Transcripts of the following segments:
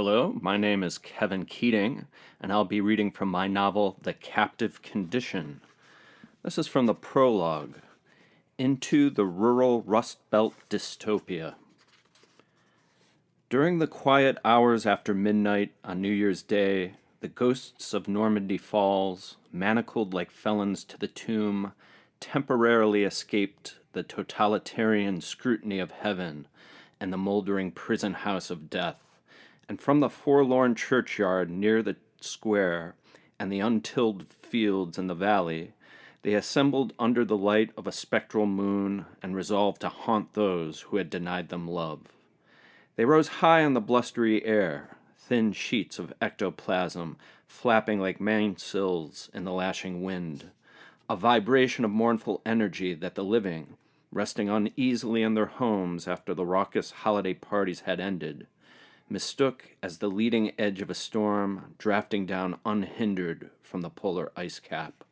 Hello, my name is Kevin Keating, and I'll be reading from my novel, The Captive Condition. This is from the Prologue, Into the Rural Rust Belt Dystopia. During the quiet hours after midnight on New Year's Day, the ghosts of Normandy Falls, manacled like felons to the tomb, temporarily escaped the totalitarian scrutiny of heaven and the moldering prison house of death. And from the forlorn churchyard near the square and the untilled fields in the valley, they assembled under the light of a spectral moon and resolved to haunt those who had denied them love. They rose high in the blustery air, thin sheets of ectoplasm flapping like mainsails in the lashing wind, a vibration of mournful energy that the living, resting uneasily in their homes after the raucous holiday parties had ended, mistook as the leading edge of a storm drafting down unhindered from the polar ice cap.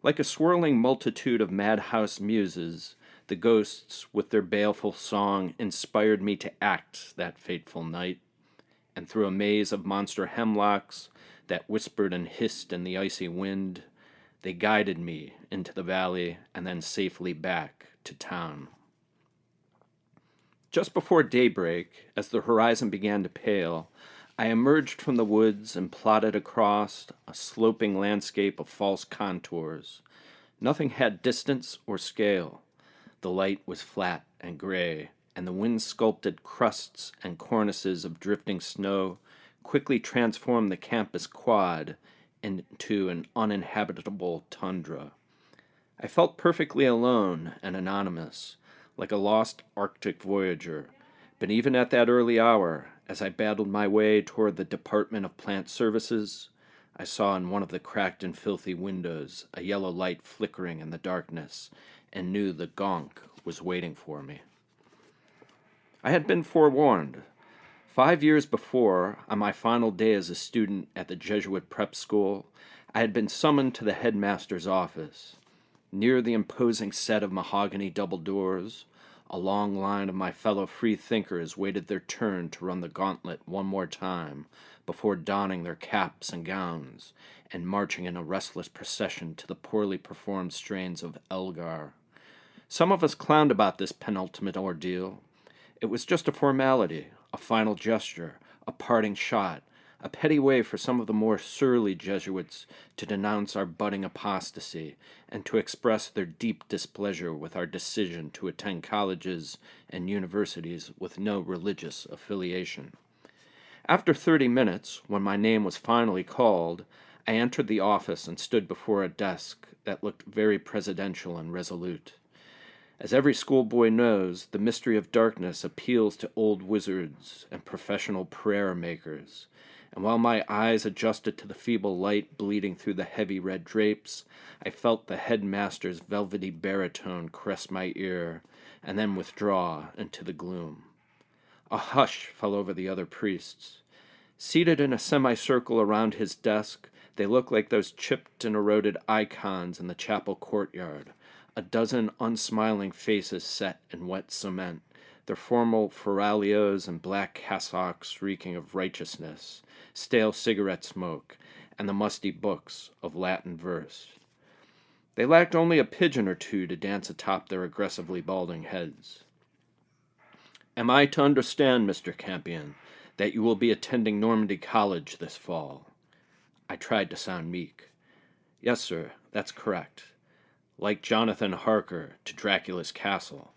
Like a swirling multitude of madhouse muses, the ghosts, with their baleful song, inspired me to act that fateful night, and through a maze of monster hemlocks that whispered and hissed in the icy wind, they guided me into the valley and then safely back to town. Just before daybreak, as the horizon began to pale, I emerged from the woods and plodded across a sloping landscape of false contours. Nothing had distance or scale. The light was flat and gray, and the wind-sculpted crusts and cornices of drifting snow quickly transformed the campus quad into an uninhabitable tundra. I felt perfectly alone and anonymous, like a lost Arctic voyager, but even at that early hour, as I battled my way toward the Department of Plant Services, I saw in one of the cracked and filthy windows a yellow light flickering in the darkness, and knew the gonk was waiting for me. I had been forewarned. 5 years before, on my final day as a student at the Jesuit prep school, I had been summoned to the headmaster's office. Near the imposing set of mahogany double doors, a long line of my fellow free-thinkers waited their turn to run the gauntlet one more time before donning their caps and gowns and marching in a restless procession to the poorly performed strains of Elgar. Some of us clowned about this penultimate ordeal. It was just a formality, a final gesture, a parting shot, a petty way for some of the more surly Jesuits to denounce our budding apostasy and to express their deep displeasure with our decision to attend colleges and universities with no religious affiliation. After 30 minutes, when my name was finally called, I entered the office and stood before a desk that looked very presidential and resolute. As every schoolboy knows, the mystery of darkness appeals to old wizards and professional prayer makers, and while my eyes adjusted to the feeble light bleeding through the heavy red drapes, I felt the headmaster's velvety baritone caress my ear, and then withdraw into the gloom. A hush fell over the other priests. Seated in a semicircle around his desk, they looked like those chipped and eroded icons in the chapel courtyard, a dozen unsmiling faces set in wet cement, their formal ferralios and black cassocks reeking of righteousness, stale cigarette smoke, and the musty books of Latin verse. They lacked only a pigeon or two to dance atop their aggressively balding heads. Am I to understand, Mr. Campion, that you will be attending Normandy College this fall? I tried to sound meek. Yes, sir, that's correct. Like Jonathan Harker to Dracula's castle.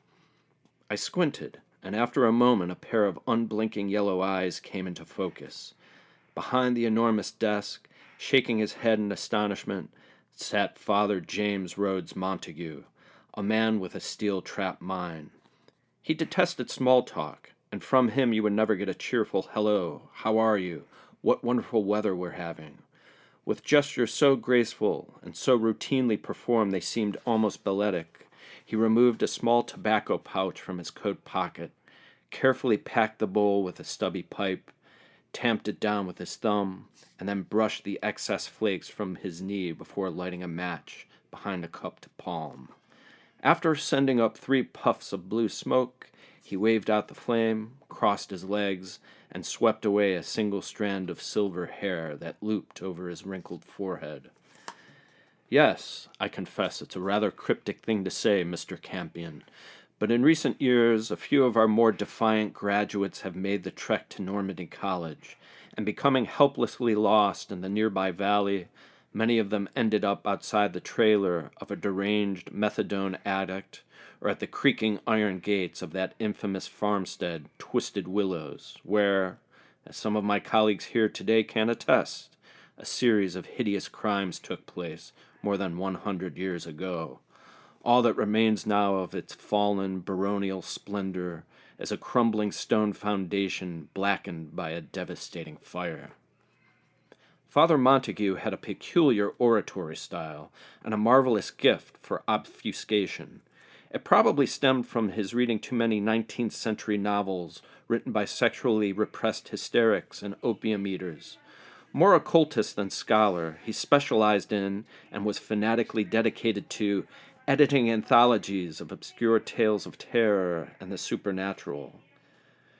I squinted, and after a moment a pair of unblinking yellow eyes came into focus. Behind the enormous desk, shaking his head in astonishment, sat Father James Rhodes Montague, a man with a steel-trap mind. He detested small talk, and from him you would never get a cheerful hello, how are you, what wonderful weather we're having. With gestures so graceful and so routinely performed they seemed almost balletic, he removed a small tobacco pouch from his coat pocket, carefully packed the bowl with a stubby pipe, tamped it down with his thumb, and then brushed the excess flakes from his knee before lighting a match behind a cupped palm. After sending up 3 puffs of blue smoke, he waved out the flame, crossed his legs, and swept away a single strand of silver hair that looped over his wrinkled forehead. Yes, I confess it's a rather cryptic thing to say, Mr. Campion, but in recent years a few of our more defiant graduates have made the trek to Normandy College, and becoming helplessly lost in the nearby valley, many of them ended up outside the trailer of a deranged methadone addict or at the creaking iron gates of that infamous farmstead, Twisted Willows, where, as some of my colleagues here today can attest, a series of hideous crimes took place more than 100 years ago. All that remains now of its fallen baronial splendor is a crumbling stone foundation blackened by a devastating fire. Father Montague had a peculiar oratory style and a marvelous gift for obfuscation. It probably stemmed from his reading too many 19th century novels written by sexually repressed hysterics and opium eaters. More occultist than scholar, he specialized in and was fanatically dedicated to editing anthologies of obscure tales of terror and the supernatural.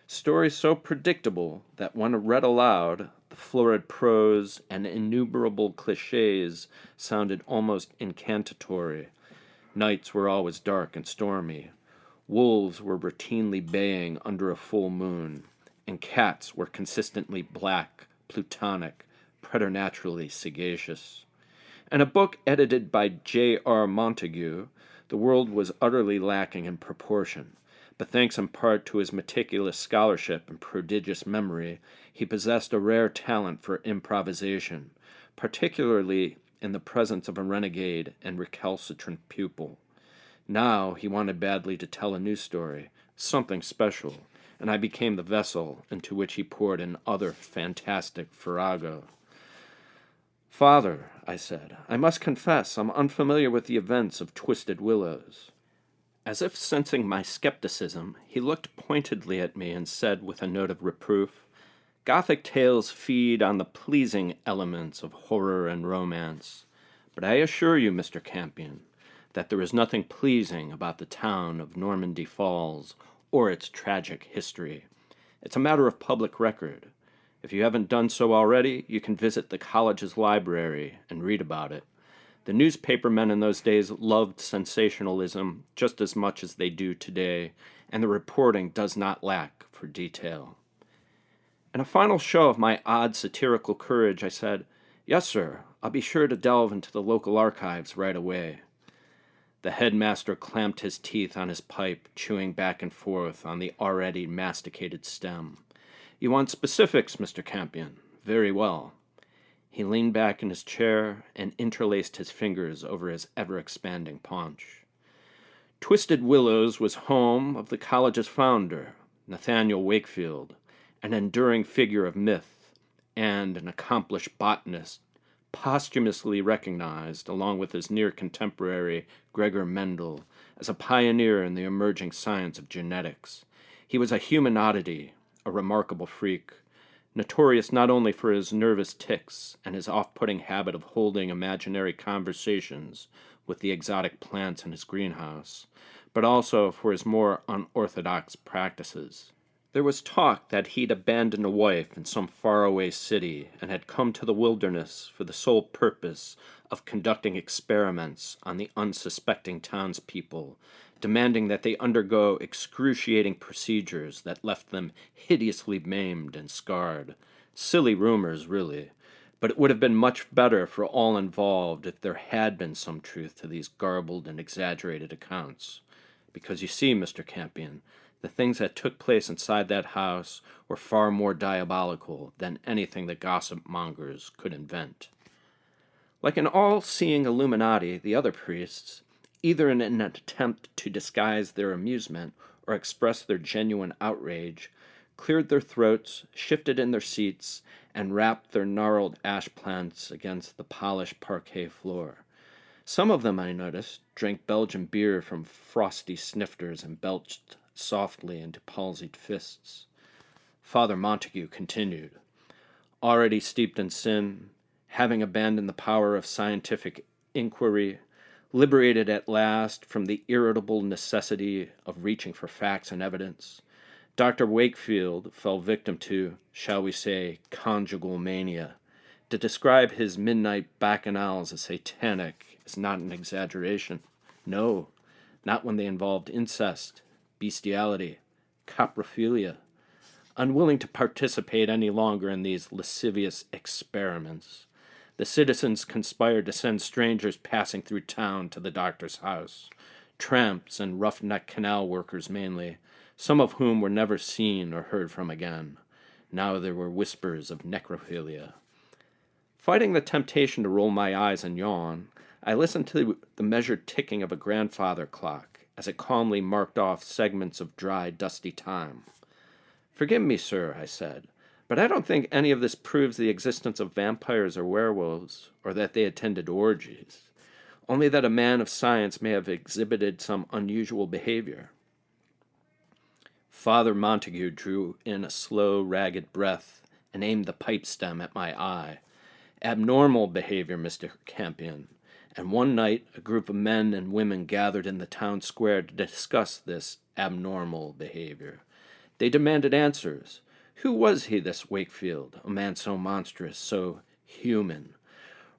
Stories so predictable that when read aloud, the florid prose and innumerable cliches sounded almost incantatory. Nights were always dark and stormy. Wolves were routinely baying under a full moon, and cats were consistently black, plutonic, preternaturally sagacious. In a book edited by J.R. Montague, the world was utterly lacking in proportion, but thanks in part to his meticulous scholarship and prodigious memory, he possessed a rare talent for improvisation, particularly in the presence of a renegade and recalcitrant pupil. Now he wanted badly to tell a new story, something special, and I became the vessel into which he poured in other fantastic farrago. Father, I said, I must confess I'm unfamiliar with the events of Twisted Willows. As if sensing my skepticism, he looked pointedly at me and said with a note of reproof, Gothic tales feed on the pleasing elements of horror and romance, but I assure you, Mr. Campion, that there is nothing pleasing about the town of Normandy Falls or its tragic history. It's a matter of public record. If you haven't done so already, you can visit the college's library and read about it. The newspapermen in those days loved sensationalism just as much as they do today, and the reporting does not lack for detail. In a final show of my odd satirical courage, I said, Yes, sir, I'll be sure to delve into the local archives right away. The headmaster clamped his teeth on his pipe, chewing back and forth on the already masticated stem. You want specifics, Mr. Campion? Very well. He leaned back in his chair and interlaced his fingers over his ever-expanding paunch. Twisted Willows was home of the college's founder, Nathaniel Wakefield, an enduring figure of myth, and an accomplished botanist, posthumously recognized, along with his near contemporary Gregor Mendel, as a pioneer in the emerging science of genetics. He was a human oddity, a remarkable freak, notorious not only for his nervous tics and his off-putting habit of holding imaginary conversations with the exotic plants in his greenhouse, but also for his more unorthodox practices. There was talk that he'd abandoned a wife in some faraway city and had come to the wilderness for the sole purpose of conducting experiments on the unsuspecting townspeople, demanding that they undergo excruciating procedures that left them hideously maimed and scarred. Silly rumors, really, but it would have been much better for all involved if there had been some truth to these garbled and exaggerated accounts. Because you see, Mr. Campion, the things that took place inside that house were far more diabolical than anything the gossip mongers could invent. Like an all-seeing Illuminati, the other priests, either in an attempt to disguise their amusement or express their genuine outrage, cleared their throats, shifted in their seats, and rapped their gnarled ash plants against the polished parquet floor. Some of them, I noticed, drank Belgian beer from frosty snifters and belched softly into palsied fists. Father Montague continued, already steeped in sin, having abandoned the power of scientific inquiry, liberated at last from the irritable necessity of reaching for facts and evidence, Dr. Wakefield fell victim to, shall we say, conjugal mania. To describe his midnight bacchanals as satanic is not an exaggeration. No, not when they involved incest, bestiality, coprophilia. Unwilling to participate any longer in these lascivious experiments, the citizens conspired to send strangers passing through town to the doctor's house, tramps and rough-neck canal workers mainly, some of whom were never seen or heard from again. Now there were whispers of necrophilia. Fighting the temptation to roll my eyes and yawn, I listened to the measured ticking of a grandfather clock as it calmly marked off segments of dry, dusty time. "Forgive me, sir," I said, "but I don't think any of this proves the existence of vampires or werewolves, or that they attended orgies. Only that a man of science may have exhibited some unusual behavior." Father Montague drew in a slow, ragged breath and aimed the pipe stem at my eye. "Abnormal behavior, Mr. Campion. And one night a group of men and women gathered in the town square to discuss this abnormal behavior. They demanded answers. Who was he, this Wakefield, a man so monstrous, so human?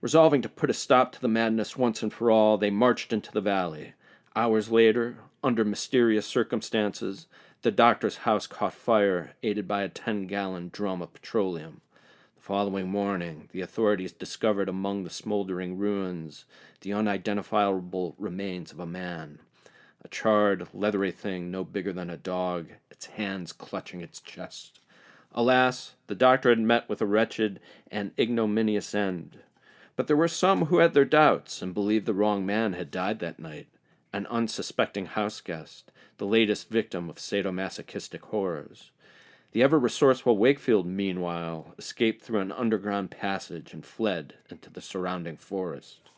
Resolving to put a stop to the madness once and for all, they marched into the valley. Hours later, under mysterious circumstances, the doctor's house caught fire, aided by a 10-gallon drum of petroleum. The following morning, the authorities discovered among the smoldering ruins the unidentifiable remains of a man, a charred, leathery thing no bigger than a dog, its hands clutching its chest. Alas, the doctor had met with a wretched and ignominious end. But there were some who had their doubts and believed the wrong man had died that night, an unsuspecting house guest, the latest victim of sadomasochistic horrors. The ever-resourceful Wakefield, meanwhile, escaped through an underground passage and fled into the surrounding forest.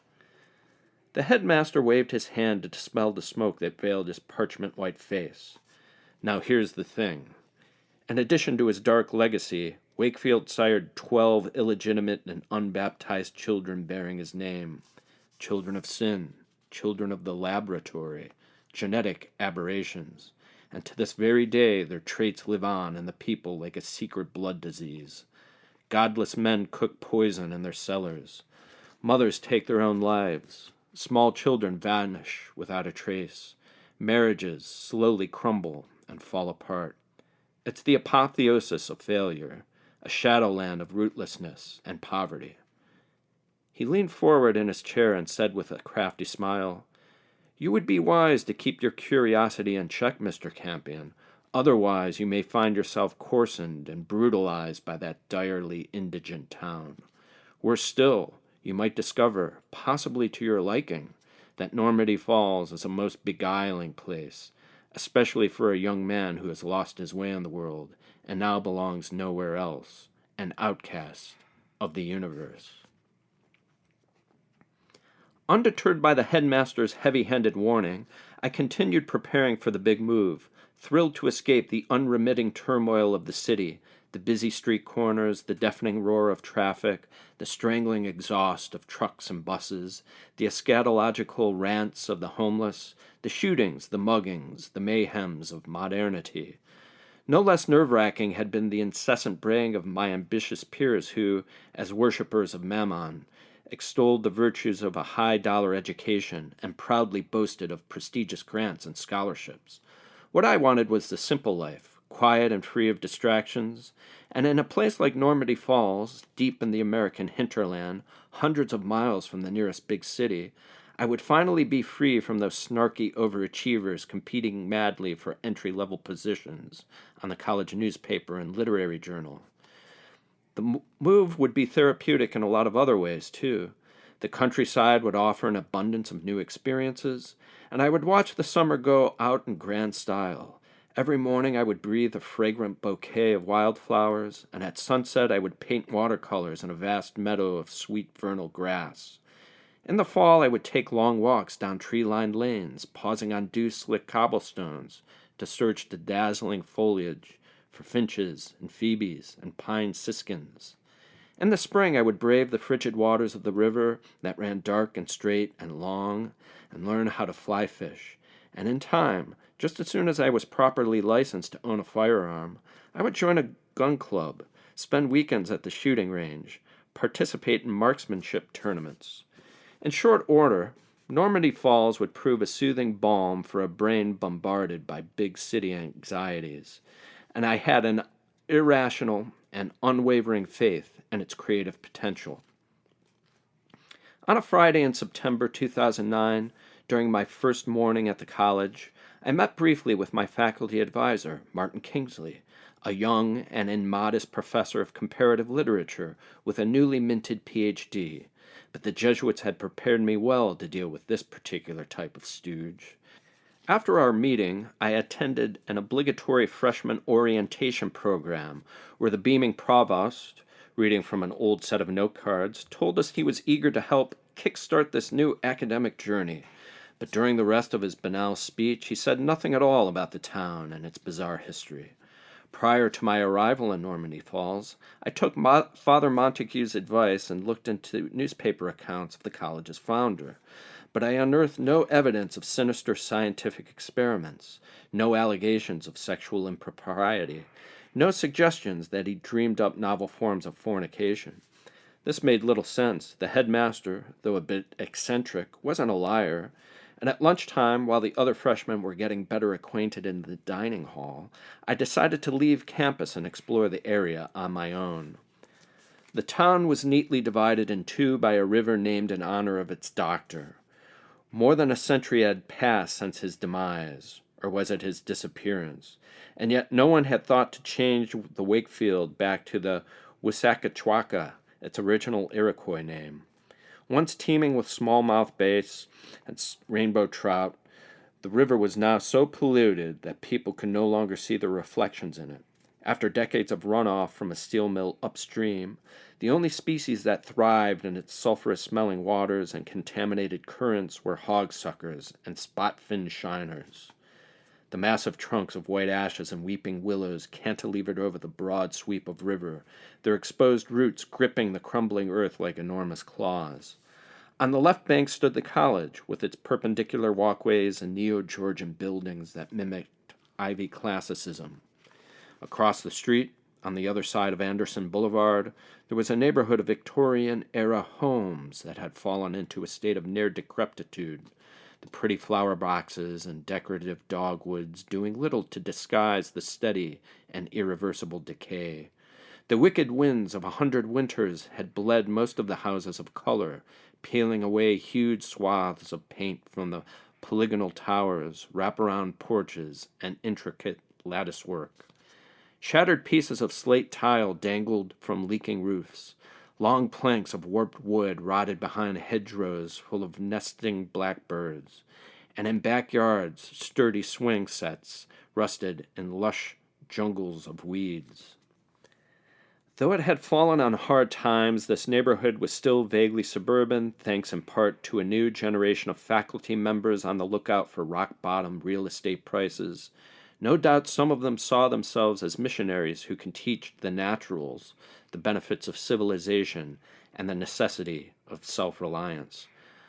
The headmaster waved his hand to dispel the smoke that veiled his parchment-white face. "Now here's the thing. In addition to his dark legacy, Wakefield sired 12 illegitimate and unbaptized children bearing his name. Children of sin, children of the laboratory, genetic aberrations. And to this very day their traits live on in the people like a secret blood disease. Godless men cook poison in their cellars. Mothers take their own lives. Small children vanish without a trace. Marriages slowly crumble and fall apart. It's the apotheosis of failure, a shadowland of rootlessness and poverty." He leaned forward in his chair and said with a crafty smile, "You would be wise to keep your curiosity in check, Mr. Campion. Otherwise you may find yourself coarsened and brutalized by that direly indigent town. Worse still, you might discover, possibly to your liking, that Normandy Falls is a most beguiling place, especially for a young man who has lost his way in the world and now belongs nowhere else, an outcast of the universe." Undeterred by the headmaster's heavy-handed warning, I continued preparing for the big move, thrilled to escape the unremitting turmoil of the city, the busy street corners, the deafening roar of traffic, the strangling exhaust of trucks and buses, the eschatological rants of the homeless, the shootings, the muggings, the mayhems of modernity. No less nerve-wracking had been the incessant braying of my ambitious peers who, as worshippers of Mammon, extolled the virtues of a high-dollar education and proudly boasted of prestigious grants and scholarships. What I wanted was the simple life, quiet and free of distractions, and in a place like Normandy Falls, deep in the American hinterland, hundreds of miles from the nearest big city, I would finally be free from those snarky overachievers competing madly for entry-level positions on the college newspaper and literary journal. The move would be therapeutic in a lot of other ways, too. The countryside would offer an abundance of new experiences, and I would watch the summer go out in grand style. Every morning I would breathe a fragrant bouquet of wildflowers, and at sunset I would paint watercolors in a vast meadow of sweet vernal grass. In the fall I would take long walks down tree-lined lanes, pausing on dew-slick cobblestones to search the dazzling foliage for finches and phoebes and pine siskins. In the spring I would brave the frigid waters of the river that ran dark and straight and long, and learn how to fly fish, and in time Just as soon as I was properly licensed to own a firearm, I would join a gun club, spend weekends at the shooting range, participate in marksmanship tournaments. In short order, Normandy Falls would prove a soothing balm for a brain bombarded by big city anxieties, and I had an irrational and unwavering faith in its creative potential. On a Friday in September 2009, during my first morning at the college, I met briefly with my faculty advisor, Martin Kingsley, a young and immodest professor of comparative literature with a newly minted PhD, but the Jesuits had prepared me well to deal with this particular type of stooge. After our meeting, I attended an obligatory freshman orientation program where the beaming provost, reading from an old set of note cards, told us he was eager to help kickstart this new academic journey. But during the rest of his banal speech, he said nothing at all about the town and its bizarre history. Prior to my arrival in Normandy Falls, I took Father Montague's advice and looked into newspaper accounts of the college's founder, but I unearthed no evidence of sinister scientific experiments, no allegations of sexual impropriety, no suggestions that he dreamed up novel forms of fornication. This made little sense. The headmaster, though a bit eccentric, wasn't a liar, and at lunchtime, while the other freshmen were getting better acquainted in the dining hall, I decided to leave campus and explore the area on my own. The town was neatly divided in two by a river named in honor of its doctor. More than a century had passed since his demise, or was it his disappearance, and yet no one had thought to change the Wakefield back to the Wissahickawaka, its original Iroquois name. Once teeming with smallmouth bass and rainbow trout, the river was now so polluted that people could no longer see the reflections in it. After decades of runoff from a steel mill upstream, the only species that thrived in its sulphurous-smelling waters and contaminated currents were hogsuckers and spot-fin shiners. The massive trunks of white ashes and weeping willows cantilevered over the broad sweep of river, their exposed roots gripping the crumbling earth like enormous claws. On the left bank stood the college, with its perpendicular walkways and neo-Georgian buildings that mimicked Ivy classicism. Across the street, on the other side of Anderson Boulevard, there was a neighborhood of Victorian-era homes that had fallen into a state of near decrepitude, the pretty flower boxes and decorative dogwoods doing little to disguise the steady and irreversible decay. The wicked winds of 100 winters had bled most of the houses of color, peeling away huge swaths of paint from the polygonal towers, wraparound porches, and intricate lattice work. Shattered pieces of slate tile dangled from leaking roofs. Long planks of warped wood rotted behind hedgerows full of nesting blackbirds, and in backyards sturdy swing sets rusted in lush jungles of weeds. Though it had fallen on hard times, this neighborhood was still vaguely suburban, thanks in part to a new generation of faculty members on the lookout for rock-bottom real estate prices. No doubt some of them saw themselves as missionaries who can teach the naturals the benefits of civilization and the necessity of self-reliance.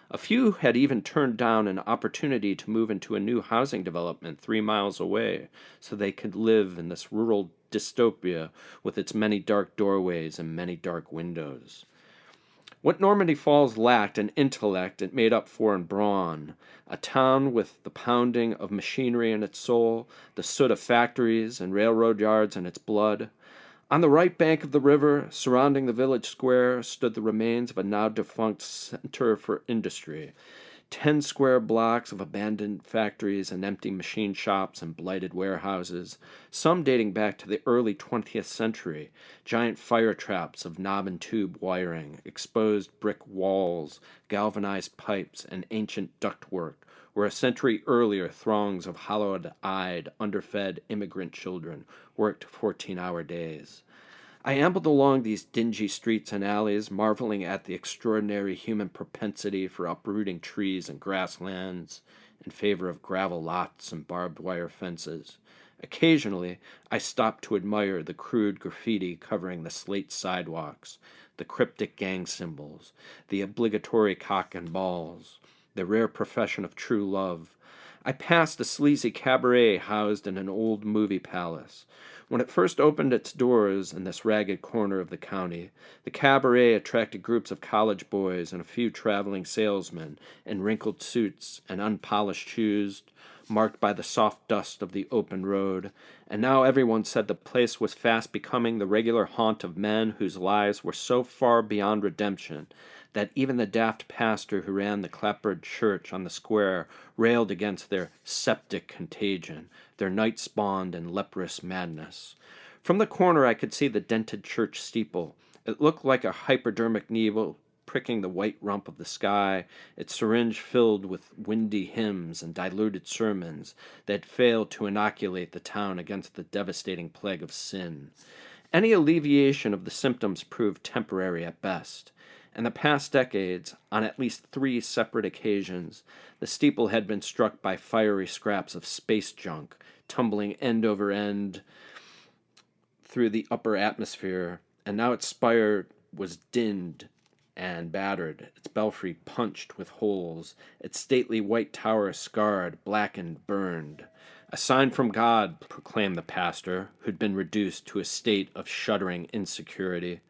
A few had even turned down an opportunity to move into a new housing development 3 miles away so they could live in this rural dystopia with its many dark doorways and many dark windows. What Normandy Falls lacked in intellect, it made up for in brawn. A town with the pounding of machinery in its soul, the soot of factories and railroad yards in its blood. On the right bank of the river, surrounding the village square, stood the remains of a now-defunct center for industry. 10 square blocks of abandoned factories and empty machine shops and blighted warehouses, some dating back to the early 20th century, giant fire traps of knob and tube wiring, exposed brick walls, galvanized pipes, and ancient ductwork, where a century earlier throngs of hollow-eyed, underfed immigrant children worked 14-hour days. I ambled along these dingy streets and alleys, marveling at the extraordinary human propensity for uprooting trees and grasslands in favor of gravel lots and barbed wire fences. Occasionally, I stopped to admire the crude graffiti covering the slate sidewalks, the cryptic gang symbols, the obligatory cock and balls, the rare profession of true love. I passed a sleazy cabaret housed in an old movie palace. When it first opened its doors in this ragged corner of the county, the cabaret attracted groups of college boys and a few traveling salesmen in wrinkled suits and unpolished shoes, marked by the soft dust of the open road, and now everyone said the place was fast becoming the regular haunt of men whose lives were so far beyond redemption that even the daft pastor who ran the clapboard church on the square railed against their septic contagion, their night-spawned and leprous madness. From the corner I could see the dented church steeple. It looked like a hypodermic needle pricking the white rump of the sky, its syringe filled with windy hymns and diluted sermons that failed to inoculate the town against the devastating plague of sin. Any alleviation of the symptoms proved temporary at best. In the past decades, on at least 3 separate occasions, the steeple had been struck by fiery scraps of space junk, tumbling end over end through the upper atmosphere, and now its spire was dinned and battered, its belfry punched with holes, its stately white tower scarred, blackened, burned. A sign from God, proclaimed the pastor, who'd been reduced to a state of shuddering insecurity.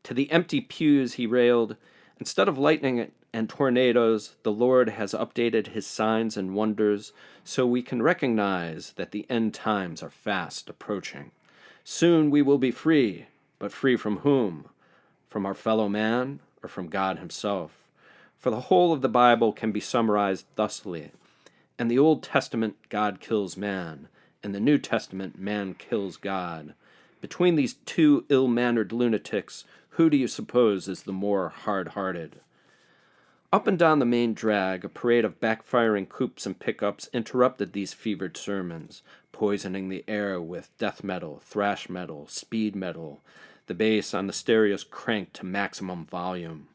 To the empty pews he railed, "Instead of lightning and tornadoes, the Lord has updated his signs and wonders so we can recognize that the end times are fast approaching. Soon we will be free, but free from whom? From our fellow man or from God himself? For the whole of the Bible can be summarized thusly. In the Old Testament, God kills man. In the New Testament, man kills God. Between these two ill-mannered lunatics, who do you suppose is the more hard-hearted?" Up and down the main drag, a parade of backfiring coupes and pickups interrupted these fevered sermons, poisoning the air with death metal, thrash metal, speed metal, the bass on the stereos cranked to maximum volume.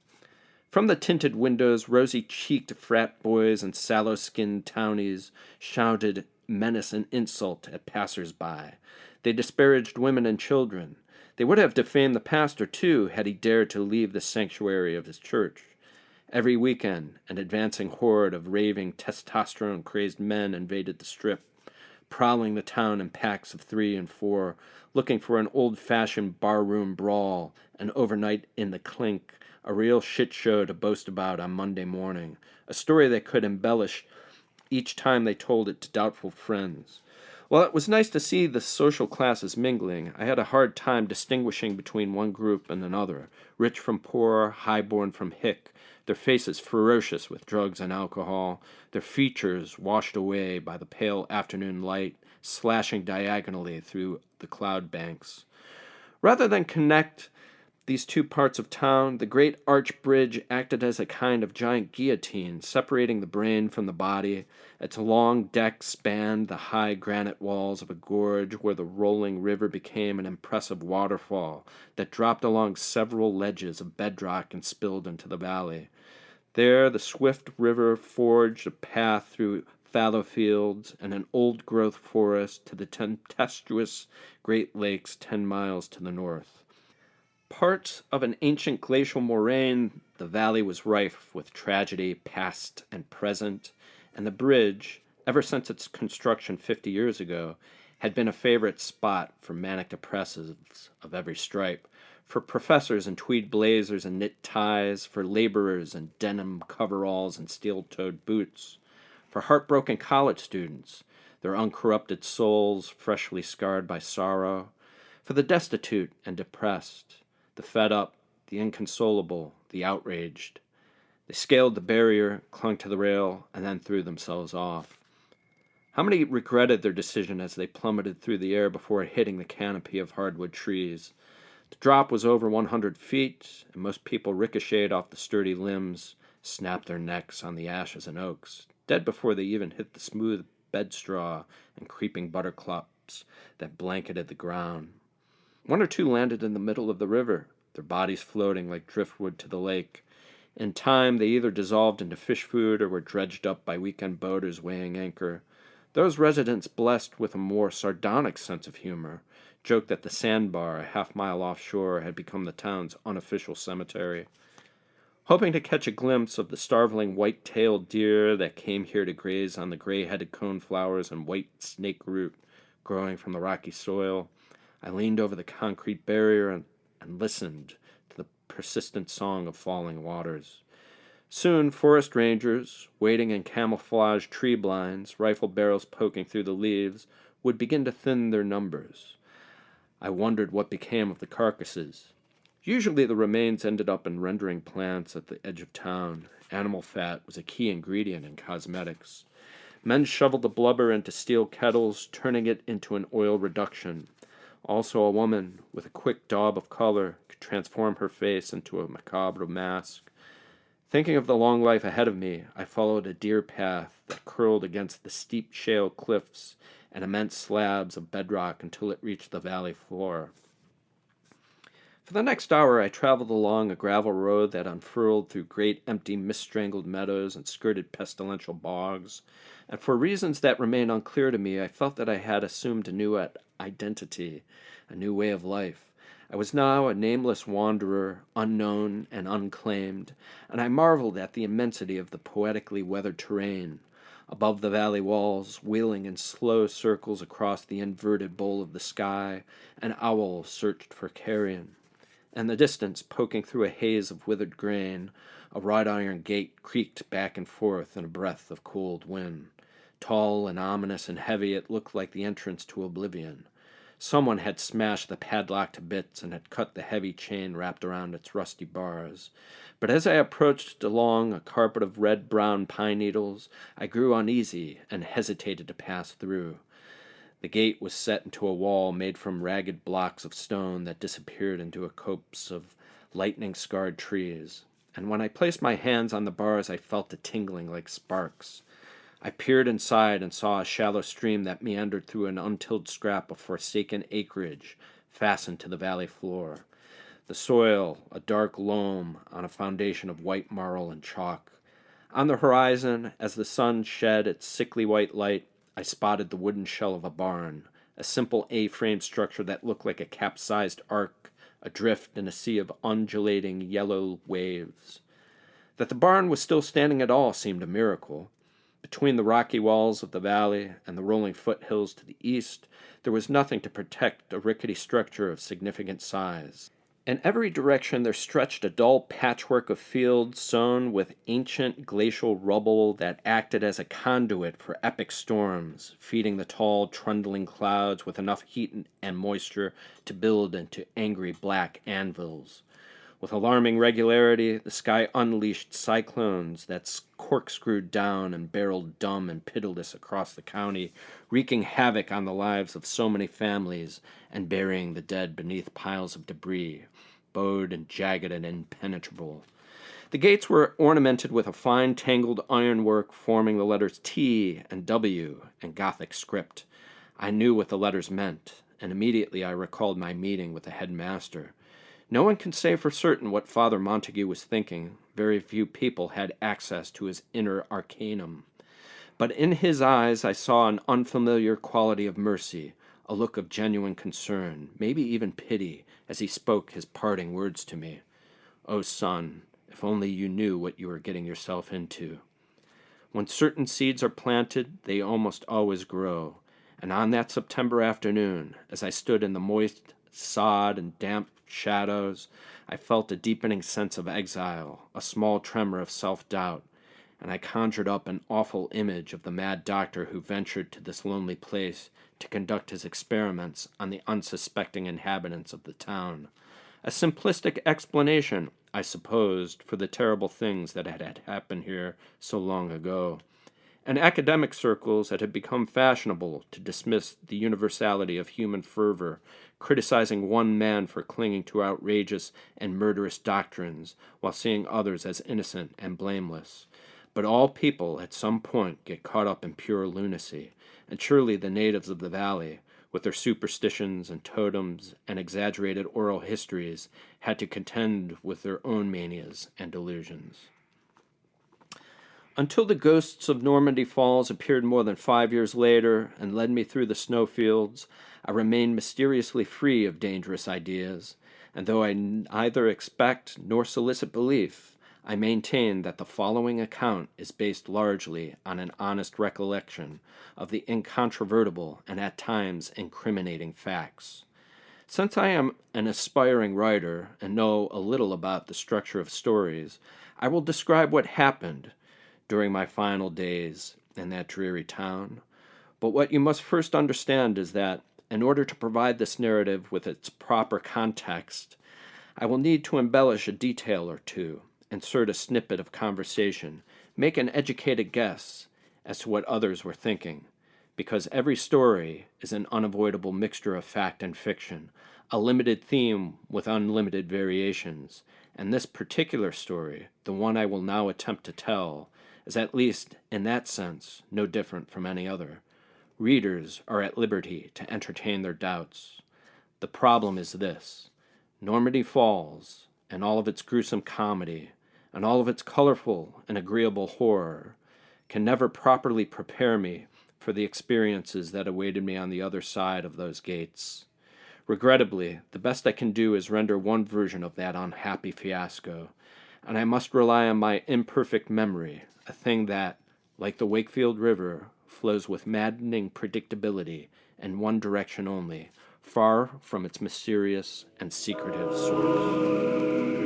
From the tinted windows, rosy-cheeked frat boys and sallow-skinned townies shouted menace and insult at passers-by. They disparaged women and children. They would have defamed the pastor, too, had he dared to leave the sanctuary of his church. Every weekend, an advancing horde of raving, testosterone-crazed men invaded the Strip, prowling the town in packs of 3 and 4, looking for an old-fashioned barroom brawl, an overnight in the clink, a real shit show to boast about on Monday morning, a story they could embellish each time they told it to doubtful friends. While it was nice to see the social classes mingling, I had a hard time distinguishing between one group and another, rich from poor, high-born from hick, their faces ferocious with drugs and alcohol, their features washed away by the pale afternoon light, slashing diagonally through the cloud banks. Rather than connect these two parts of town, the great arch bridge acted as a kind of giant guillotine, separating the brain from the body. Its long deck spanned the high granite walls of a gorge where the rolling river became an impressive waterfall that dropped along several ledges of bedrock and spilled into the valley. There, the swift river forged a path through fallow fields and an old-growth forest to the tempestuous Great Lakes 10 miles to the north. Part of an ancient glacial moraine, the valley was rife with tragedy past and present, and the bridge, ever since its construction 50 years ago, had been a favorite spot for manic depressives of every stripe, for professors in tweed blazers and knit ties, for laborers in denim coveralls and steel-toed boots, for heartbroken college students, their uncorrupted souls freshly scarred by sorrow, for the destitute and depressed, the fed up, the inconsolable, the outraged. They scaled the barrier, clung to the rail, and then threw themselves off. How many regretted their decision as they plummeted through the air before hitting the canopy of hardwood trees? The drop was over 100 feet, and most people ricocheted off the sturdy limbs, snapped their necks on the ashes and oaks, dead before they even hit the smooth bedstraw and creeping buttercups that blanketed the ground. 1 or 2 landed in the middle of the river, their bodies floating like driftwood to the lake. In time, they either dissolved into fish food or were dredged up by weekend boaters weighing anchor. Those residents blessed with a more sardonic sense of humor joked that the sandbar, a half-mile offshore, had become the town's unofficial cemetery. hoping to catch a glimpse of the starveling white-tailed deer that came here to graze on the gray-headed coneflowers and white snake root growing from the rocky soil. I leaned over the concrete barrier and listened to the persistent song of falling waters. Soon, forest rangers, waiting in camouflage tree blinds, rifle barrels poking through the leaves, would begin to thin their numbers. I wondered what became of the carcasses. Usually the remains ended up in rendering plants at the edge of town. Animal fat was a key ingredient in cosmetics. Men shoveled the blubber into steel kettles, turning it into an oil reduction. Also a woman, with a quick daub of color, could transform her face into a macabre mask. Thinking of the long life ahead of me, I followed a deer path that curled against the steep shale cliffs and immense slabs of bedrock until it reached the valley floor. For the next hour, I traveled along a gravel road that unfurled through great empty mist-strangled meadows and skirted pestilential bogs, and for reasons that remain unclear to me, I felt that I had assumed a new identity, a new way of life. I was now a nameless wanderer, unknown and unclaimed, and I marveled at the immensity of the poetically weathered terrain. Above the valley walls, wheeling in slow circles across the inverted bowl of the sky, an owl searched for carrion. In the distance, poking through a haze of withered grain, a wrought iron gate creaked back and forth in a breath of cold wind. Tall and ominous and heavy, it looked like the entrance to oblivion. Someone had smashed the padlock to bits and had cut the heavy chain wrapped around its rusty bars. But as I approached along a carpet of red-brown pine needles, I grew uneasy and hesitated to pass through. The gate was set into a wall made from ragged blocks of stone that disappeared into a copse of lightning-scarred trees, and when I placed my hands on the bars I felt a tingling like sparks. I peered inside and saw a shallow stream that meandered through an untilled scrap of forsaken acreage fastened to the valley floor. The soil, a dark loam on a foundation of white marl and chalk. On the horizon, as the sun shed its sickly white light, I spotted the wooden shell of a barn, a simple A-frame structure that looked like a capsized ark adrift in a sea of undulating yellow waves. That the barn was still standing at all seemed a miracle. Between the rocky walls of the valley and the rolling foothills to the east, there was nothing to protect a rickety structure of significant size. In every direction there stretched a dull patchwork of fields sown with ancient glacial rubble that acted as a conduit for epic storms, feeding the tall, trundling clouds with enough heat and moisture to build into angry black anvils. With alarming regularity, the sky unleashed cyclones that corkscrewed down and barreled dumb and pitiless across the county, wreaking havoc on the lives of so many families and burying the dead beneath piles of debris, bowed and jagged and impenetrable. The gates were ornamented with a fine tangled ironwork forming the letters T and W in Gothic script. I knew what the letters meant, and immediately I recalled my meeting with the headmaster. No one can say for certain what Father Montague was thinking. Very few people had access to his inner arcanum. But in his eyes I saw an unfamiliar quality of mercy, a look of genuine concern, maybe even pity, as he spoke his parting words to me. "Oh, son, if only you knew what you were getting yourself into." When certain seeds are planted, they almost always grow. And on that September afternoon, as I stood in the moist sod and damp shadows, I felt a deepening sense of exile, a small tremor of self-doubt, and I conjured up an awful image of the mad doctor who ventured to this lonely place to conduct his experiments on the unsuspecting inhabitants of the town. A simplistic explanation, I supposed, for the terrible things that had happened here so long ago. In academic circles, it had become fashionable to dismiss the universality of human fervor, criticizing one man for clinging to outrageous and murderous doctrines, while seeing others as innocent and blameless. But all people at some point get caught up in pure lunacy, and surely the natives of the valley, with their superstitions and totems and exaggerated oral histories, had to contend with their own manias and delusions. Until the ghosts of Normandy Falls appeared more than 5 years later and led me through the snowfields, I remained mysteriously free of dangerous ideas, and though I neither expect nor solicit belief, I maintain that the following account is based largely on an honest recollection of the incontrovertible and at times incriminating facts. Since I am an aspiring writer and know a little about the structure of stories, I will describe what happened during my final days in that dreary town. But what you must first understand is that, in order to provide this narrative with its proper context, I will need to embellish a detail or two, insert a snippet of conversation, make an educated guess as to what others were thinking, because every story is an unavoidable mixture of fact and fiction, a limited theme with unlimited variations, and this particular story, the one I will now attempt to tell, is at least in that sense no different from any other. Readers are at liberty to entertain their doubts. The problem is this: Normandy Falls, and all of its gruesome comedy, and all of its colorful and agreeable horror, can never properly prepare me for the experiences that awaited me on the other side of those gates. Regrettably, the best I can do is render one version of that unhappy fiasco, and I must rely on my imperfect memory, a thing that, like the Wakefield River, flows with maddening predictability in one direction only, far from its mysterious and secretive source.